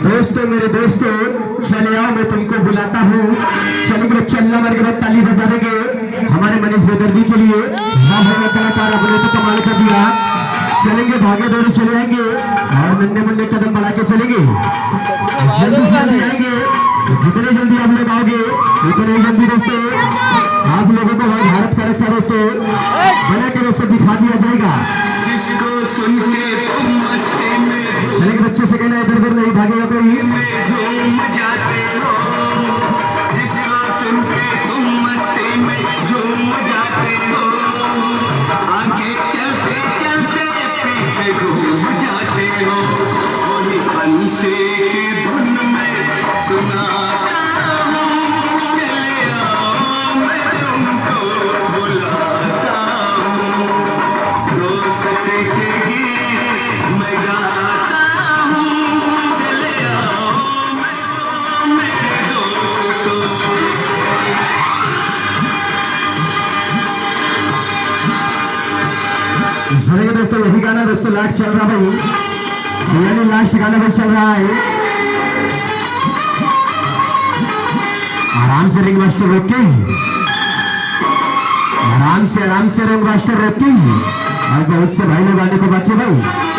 दोस्तों मेरे दोस्तों चले आओ मैं तुमको बुलाता हूँ। चलेंगे चलना मार के बाद ताली बजा देंगे हमारे मनीष बेदर्दी के लिए। हाँ भाई कलाकार अपने तो कमाल कर दिया। चलेंगे भागे दौड़े चले आएंगे और नन्हे मुन्ने कदम बढ़ा के चलेंगे। जल्दी से जल्दी आएंगे, जितने जल्दी आप लोग आओगे उतने जल्दी दोस्तों आप लोगों को भारत का रक्षा दोस्तों बना के दोस्तों दिखा दिया जाएगा। चलेंगे बच्चे से कहना इधर उधर नहीं भागेगा कोई। सुनेंगे दोस्तों यही गाना दोस्तों लास्ट चल रहा भाई, यानी लास्ट गाना भी चल रहा है। आराम से रिंग मास्टर रोके, आराम से रिंग मास्टर रोके। और बहुत से भाई लोग आने को बाकी है भाई।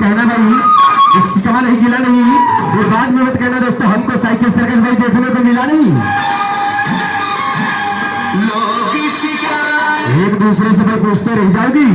कहना भाई इसका नहीं गिला नहीं, फिर बाद में मत कहना दोस्तों हमको साइकिल सर्कस भाई देखने को मिला नहीं। एक दूसरे से भाई पूछते रह जाओगी।